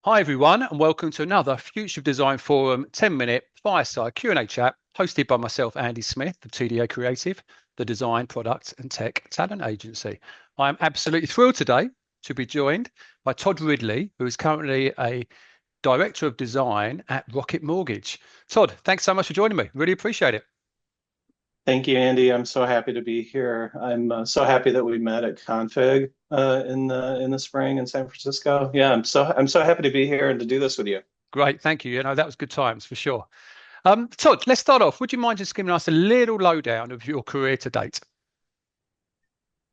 Hi everyone, and welcome to another Future of Design Forum 10-minute fireside Q&A chat hosted by myself, Andy Smith of TDA Creative, the design, product and tech talent agency. I am absolutely thrilled today to be joined by Todd Ridley, who is currently a Director of Design at Rocket Mortgage. Todd, thanks so much for joining me. Really appreciate it. Thank you, Andy. I'm so happy to be here. I'm so happy that we met at Config in the spring in San Francisco. Yeah, I'm so happy to be here and to do this with you. Great, thank you. That was good times for sure. Todd, let's start off. Would you mind just giving us a little lowdown of your career to date?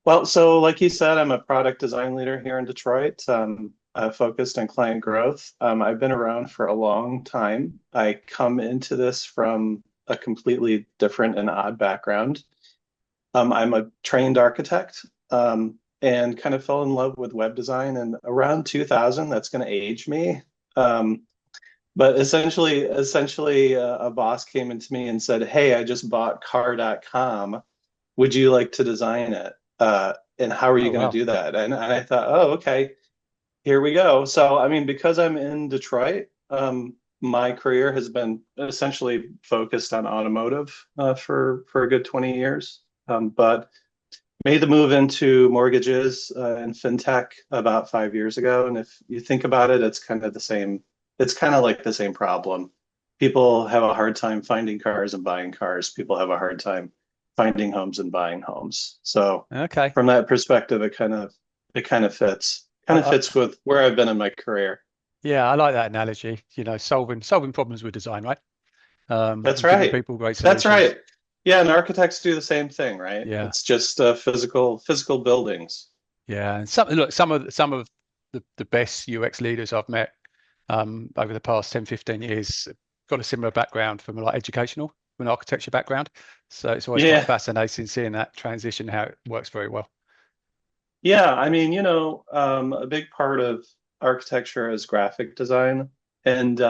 Well, so like you said, I'm a product design leader here in Detroit. Focused on client growth. I've been around for a long time. I come into this from a completely different and odd background. I'm a trained architect, and kind of fell in love with web design. And around 2000, that's going to age me. Um, but essentially, a boss came into me and said, "Hey, I just bought car.com. Would you like to design it? And how are you Oh, going to wow. do that?" And I thought, "Oh, okay, here we go." So, I mean, because I'm in Detroit, my career has been essentially focused on automotive for a good 20 years. But made the move into mortgages and fintech about 5 years ago. And if you think about it, it's kind of the same. It's kind of like the same problem. People have a hard time finding cars and buying cars. People have a hard time finding homes and buying homes. So Okay. from that perspective, it kind of fits. I, Kind of I, fits with where I've been in my career. yeah, I like that analogy. Solving problems with design, right? That's And giving right. people great That's solutions. right. Yeah, and architects do the same thing, right? Yeah, It's just physical buildings. yeah. And some of the best UX leaders I've met over the past 10, 15 years got a similar background from like educational, from an architecture background. So it's always quite Yeah, fascinating seeing that transition, how it works very well. yeah. I mean, a big part of architecture is graphic design, and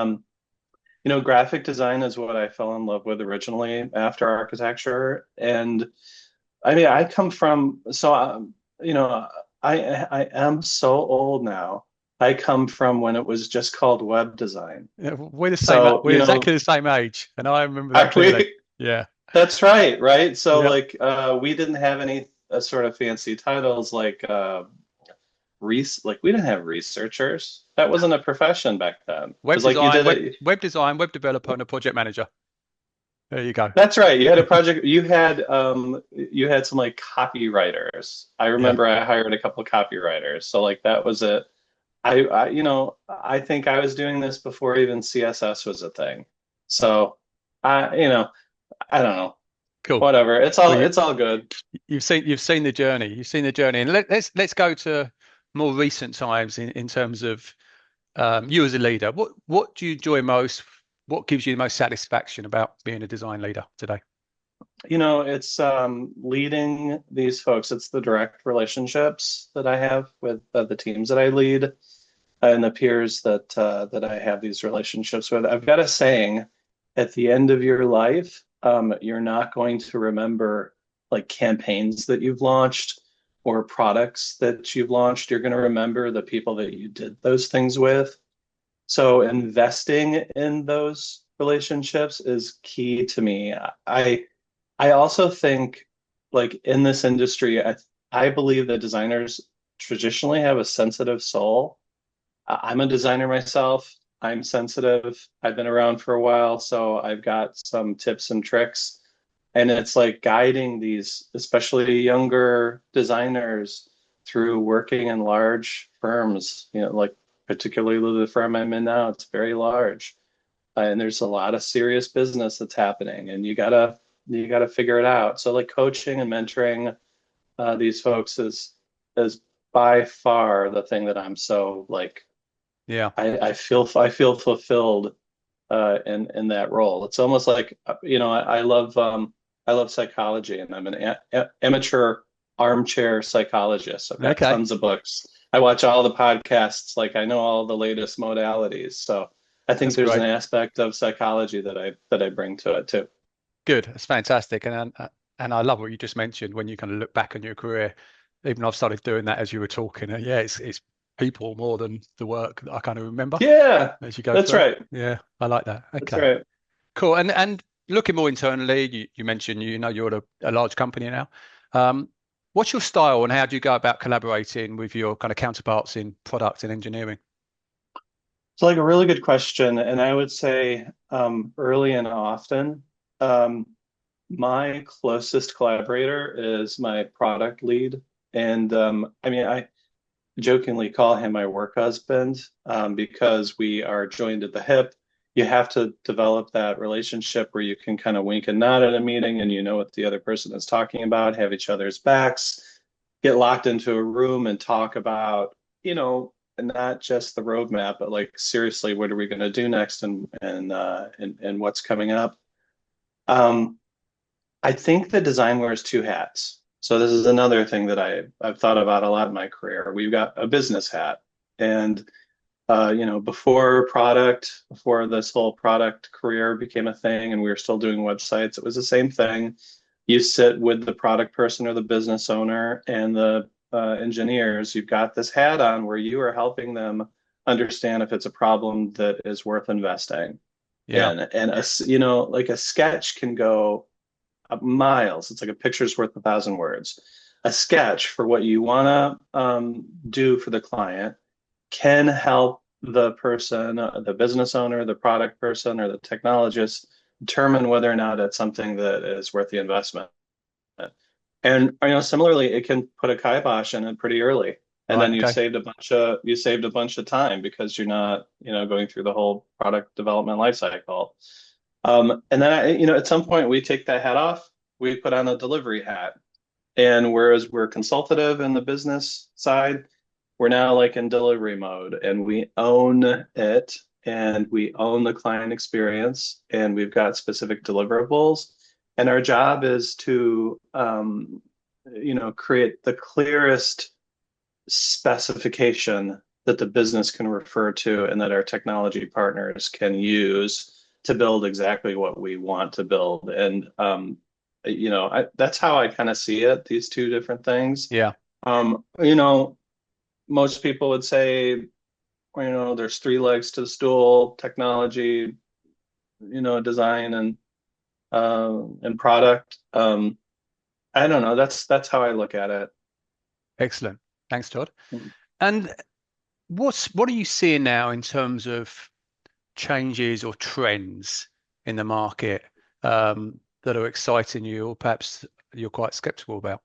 graphic design is what I fell in love with originally after architecture. And I mean, I come from so you know, I am so old now. I come from when it was just called web design. Yeah, we're the same. So, We're exactly the same age, and I remember that are clearly. we? Yeah. That's right, right? So Yep. like we didn't have any sort of fancy titles like like we didn't have researchers. That wasn't a profession back then. It Web was like you design, did web it. web design, web developer, and a project manager. There you go. That's right. You had a project. You had some like copywriters. I Yeah. remember I hired a couple of copywriters. So like that was it. I think I was doing this before even CSS was a thing. So I don't know. Cool. Whatever. It's Well, all it's all good. you've seen the journey. You've seen the journey, and let's go to more recent times in terms of you as a leader. What do you enjoy most? What gives you the most satisfaction about being a design leader today? It's leading these folks. It's the direct relationships that I have with the teams that I lead and the peers that I have these relationships with. I've got a saying, at the end of your life, you're not going to remember like campaigns that you've launched or products that you've launched. You're going to remember the people that you did those things with. So investing in those relationships is key to me. I also think, like in this industry, I believe that designers traditionally have a sensitive soul. I'm a designer myself. I'm sensitive. I've been around for a while, so I've got some tips and tricks. And it's like guiding these, especially younger designers, through working in large firms, like particularly the firm I'm in now, it's very large. And there's a lot of serious business that's happening, and you gotta figure it out. So like coaching and mentoring these folks is by far the thing that I'm so like Yeah. I feel fulfilled in that role. It's almost like I love psychology, and I'm an amateur armchair psychologist. I've got Okay. tons of books. I watch all the podcasts, like I know all the latest modalities. So I think That's there's an great. aspect of psychology that I bring to it too. Good. That's fantastic. And I love what you just mentioned when you kind of look back on your career. Even I've started doing that as you were talking. And yeah, it's people more than the work that I kind of remember Yeah, as you go that's through. right. Yeah, I like that. That's Okay, right. cool. And looking more internally, you mentioned you're at a large company now. Um, what's your style and how do you go about collaborating with your kind of counterparts in product and engineering? It's like a really good question, and I would say early and often. Um, my closest collaborator is my product lead, and I mean, I jokingly call him my work husband because we are joined at the hip. You have to develop that relationship where you can kind of wink and nod at a meeting and you know what the other person is talking about, have each other's backs, get locked into a room and talk about, not just the roadmap, but like seriously, what are we going to do next and what's coming up. Um, I think the design wears two hats. So this is another thing that I've thought about a lot in my career. We've got a business hat, and before this whole product career became a thing, and we were still doing websites, it was the same thing. You sit with the product person or the business owner and the engineers. You've got this hat on where you are helping them understand if it's a problem that is worth investing. Yeah, And like a sketch can go miles. It's like a picture's worth 1,000 words. A sketch for what you want to do for the client can help the person, the business owner, the product person, or the technologist determine whether or not it's something that is worth the investment. And similarly, it can put a kibosh in it pretty early, and right. then Okay. you saved a bunch of time because you're not going through the whole product development life cycle. And then at some point we take that hat off, we put on a delivery hat, and whereas we're consultative in the business side, we're now like in delivery mode, and we own it, and we own the client experience, and we've got specific deliverables. And our job is to, create the clearest specification that the business can refer to and that our technology partners can use to build exactly what we want to build. And, that's how I kind of see it, these two different things. Yeah. Um, you know, Most people would say, there's three legs to the stool: technology, design, and product. I don't know. That's how I look at it. Excellent. Thanks, Todd. And what are you seeing now in terms of changes or trends in the market that are exciting you, or perhaps you're quite skeptical about?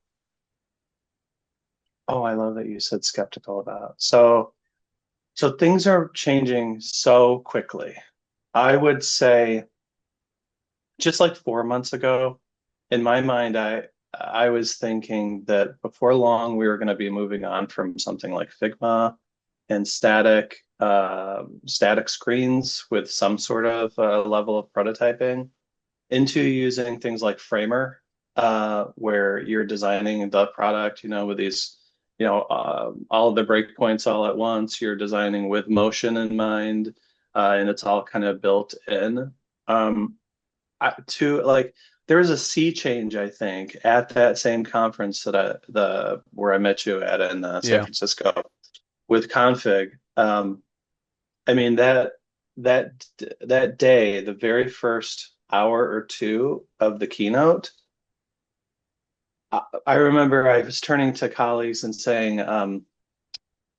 Oh, I love that you said skeptical about. So things are changing so quickly. I would say just like 4 months ago, in my mind, I was thinking that before long we were going to be moving on from something like Figma and static screens with some sort of level of prototyping into using things like Framer, where you're designing the product, with these, all of the breakpoints all at once. You're designing with motion in mind, and it's all kind of built in. Um, to like, there was a sea change, I think, at that same conference that the where I met you at in San Yeah. Francisco with config. I mean that that day, the very first hour or two of the keynote, I remember I was turning to colleagues and saying,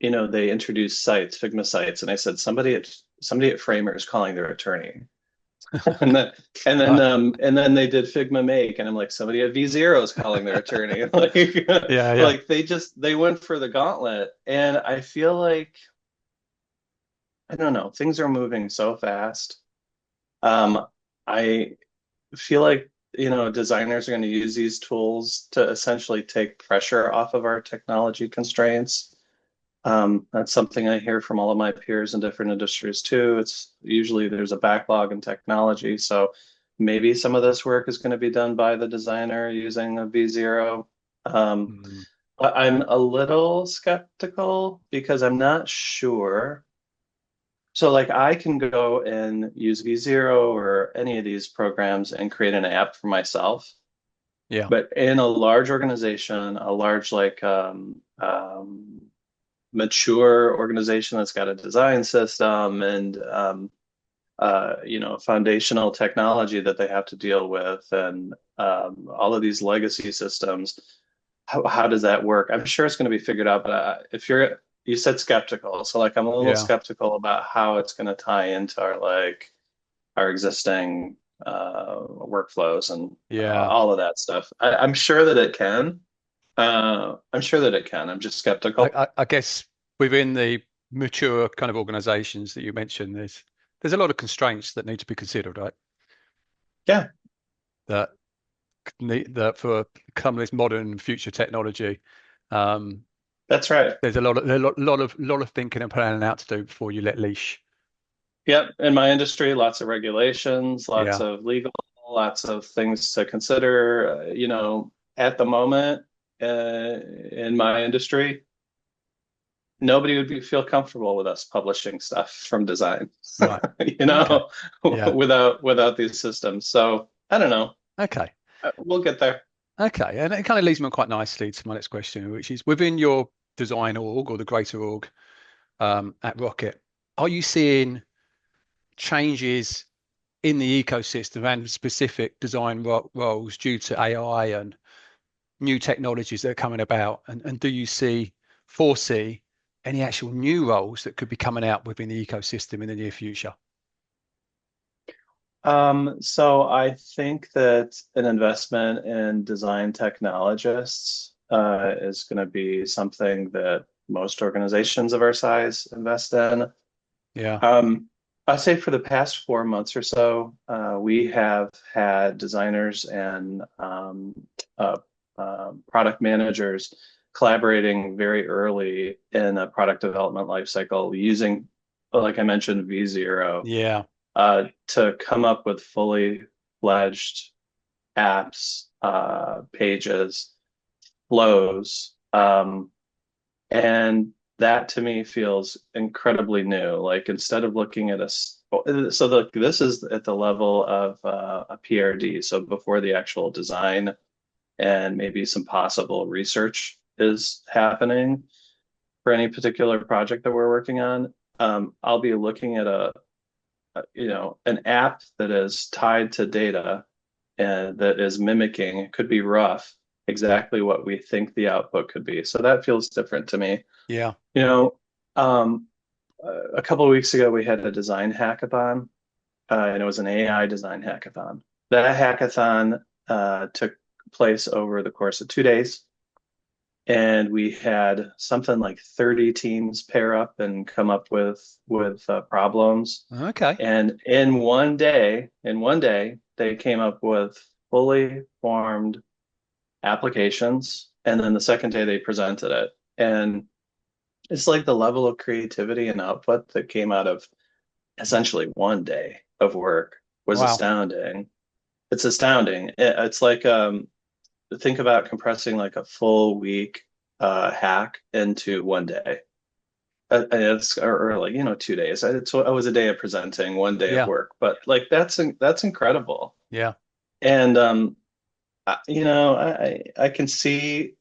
they introduced sites, Figma sites, and I said, somebody at Framer is calling their attorney. And then Right. they did Figma Make, and I'm like, somebody at V0 is calling their attorney. Like, Yeah. Yeah. like they went for the gauntlet. And I feel like, I don't know, things are moving so fast. I feel like, designers are going to use these tools to essentially take pressure off of our technology constraints. That's something I hear from all of my peers in different industries too. It's usually there's a backlog in technology. So maybe some of this work is going to be done by the designer using a V0. Um, Mm, but I'm a little skeptical because I'm not sure. So like I can go and use V0 or any of these programs and create an app for myself. yeah. But in a large organization, a large like mature organization that's got a design system and foundational technology that they have to deal with, and all of these legacy systems. How does that work? I'm sure it's going to be figured out, but if you said skeptical, so like I'm a little Yeah. skeptical about how it's going to tie into our existing workflows and Yeah. all of that stuff. I'm sure that it can. I'm sure that it can. I'm just skeptical. I guess within the mature kind of organizations that you mentioned, there's a lot of constraints that need to be considered, right? Yeah, That that for some of this modern future technology, um, that's right. there's a lot of thinking and planning out to do before you let leash. Yep. In my industry, lots of regulations, lots Yeah. of legal, lots of things to consider. At the moment, in my industry, nobody would feel comfortable with us publishing stuff from design, Right. you Okay. know, Yeah. without these systems. So I don't know. Okay. We'll get there. Okay. And it kind of leads me on quite nicely to my next question, which is within your design org or the greater org at Rocket, are you seeing changes in the ecosystem and specific design roles due to AI and new technologies that are coming about? And do you foresee any actual new roles that could be coming out within the ecosystem in the near future? So I think that an investment in design technologists is going to be something that most organizations of our size invest in. Yeah. Um, I'd say for the past 4 months or so, we have had designers and uh, product managers collaborating very early in a product development lifecycle using, like I mentioned, V0 Yeah. to come up with fully fledged apps, pages, flows. And that to me feels incredibly new. Like instead of looking at this is at the level of a PRD, so before the actual design and maybe some possible research is happening for any particular project that we're working on. I'll be looking at an app that is tied to data and that is mimicking, it could be rough, exactly what we think the output could be. So that feels different to me. Yeah. You know, um, a couple of weeks ago, we had a design hackathon, and it was an AI design hackathon. That hackathon took place over the course of 2 days, and we had something like 30 teams pair up and come up with problems. Okay. And in one day, they came up with fully formed applications. And then the second day, they presented it. And it's like the level of creativity and output that came out of essentially one day of work was Wow. astounding. It's astounding. It's like think about compressing like a full week hack into one day. Or like 2 days. It was a day of presenting, one day of Yeah. work, but like that's incredible. Yeah. And I can see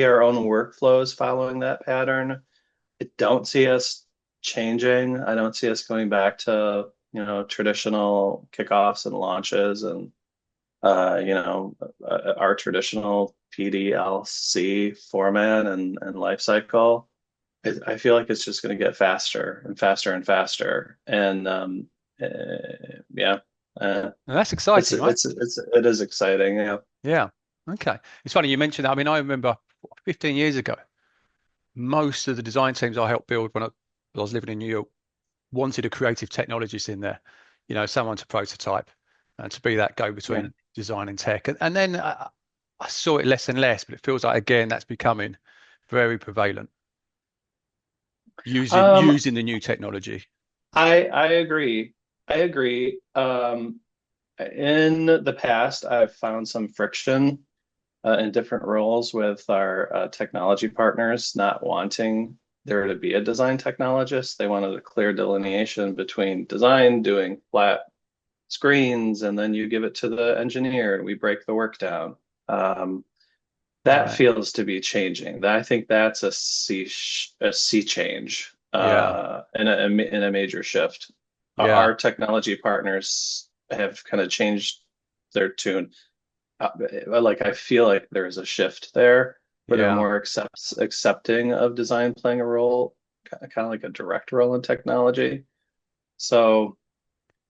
our own workflows following that pattern. I don't see us changing. I don't see us going back to traditional kickoffs and launches and our traditional PDLC format and life cycle. I feel like it's just going to get faster and faster and faster. And yeah, uh, Now that's it's exciting, right? it's it's it is exciting. Yeah, Yeah. Okay. It's funny you mentioned that. I mean, I remember 15 years ago, most of the design teams I helped build when I was living in New York wanted a creative technologist in there, someone to prototype and to be that go yeah. between design and tech. And then I saw it less and less, but it feels like again that's becoming very prevalent Um, using the new technology. I agree. I agree. In the past, I've found some friction in different roles with our technology partners not wanting there to be a design technologist. They wanted a clear delineation between design, doing flat screens, and then you give it to the engineer and we break the work down. Um, That Right. feels to be changing. That I think that's a sea change, Yeah. in a major shift. Yeah. Our technology partners have kind of changed their tune. Like I feel like there's a shift there where they're Yeah. more accepting of design playing a role, kind of like a direct role in technology. So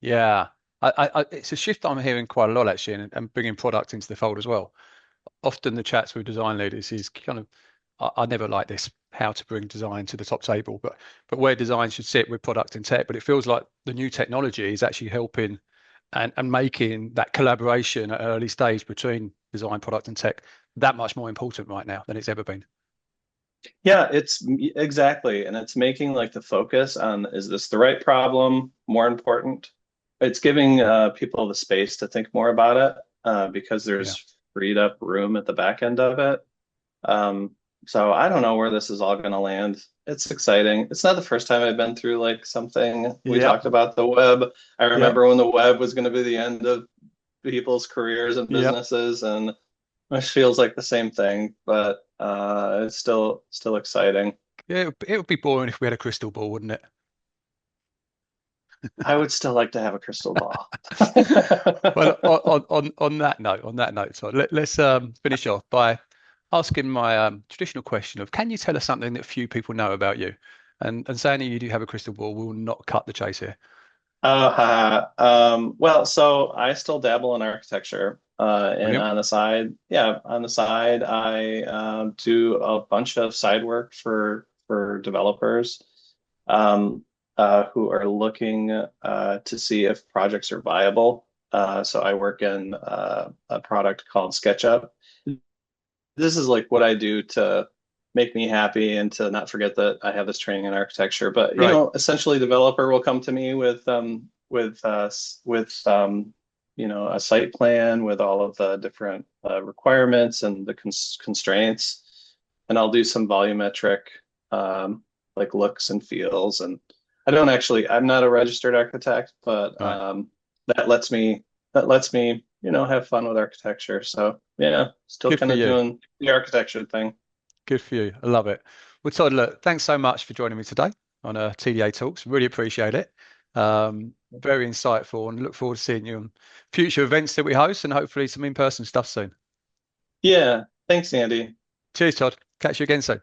Yeah. It's a shift I'm hearing quite a lot actually, and bringing product into the fold as well. Often the chats with design leaders is kind of, I never like this, how to bring design to the top table, but where design should sit with product and tech. But it feels like the new technology is actually helping and making that collaboration at an early stage between design, product, and tech that much more important right now than it's ever been. yeah, it's exactly, and it's making like the focus on is this the right problem more important. It's giving people the space to think more about it because Yeah. there's freed up room at the back end of it. Um, so I don't know where this is all going to land. It's exciting. It's not the first time I've been through like something. We Yep. talked about the web. I Yep. remember when the web was going to be the end of people's careers and Yep. businesses, and it feels like the same thing, but it's still exciting. Yeah, it would be boring if we had a crystal ball, wouldn't it? I would still like to have a crystal ball. Well, on that note, so let's finish off by asking my traditional question of, can you tell us something that few people know about you? And saying that you do have a crystal ball will not cut the chase here. Well, so I still dabble in architecture, and Brilliant. on the side, yeah, on the side, I do a bunch of side work for developers who are looking to see if projects are viable. So I work in a product called SketchUp. This is like what I do to make me happy and to not forget that I have this training in architecture. But Right. essentially, developer will come to me with a site plan with all of the different requirements and the constraints, and I'll do some volumetric like looks and feels. And I'm not a registered architect, but Right. that lets me have fun with architecture. So yeah, still Good kind for of you. doing the architecture thing. Good for you. I love it. Well, Todd, look, thanks so much for joining me today on TDA Talks. Really appreciate it. Very insightful, and look forward to seeing you on future events that we host and hopefully some in-person stuff soon. Yeah, thanks, Andy. Cheers, Todd. Catch you again soon.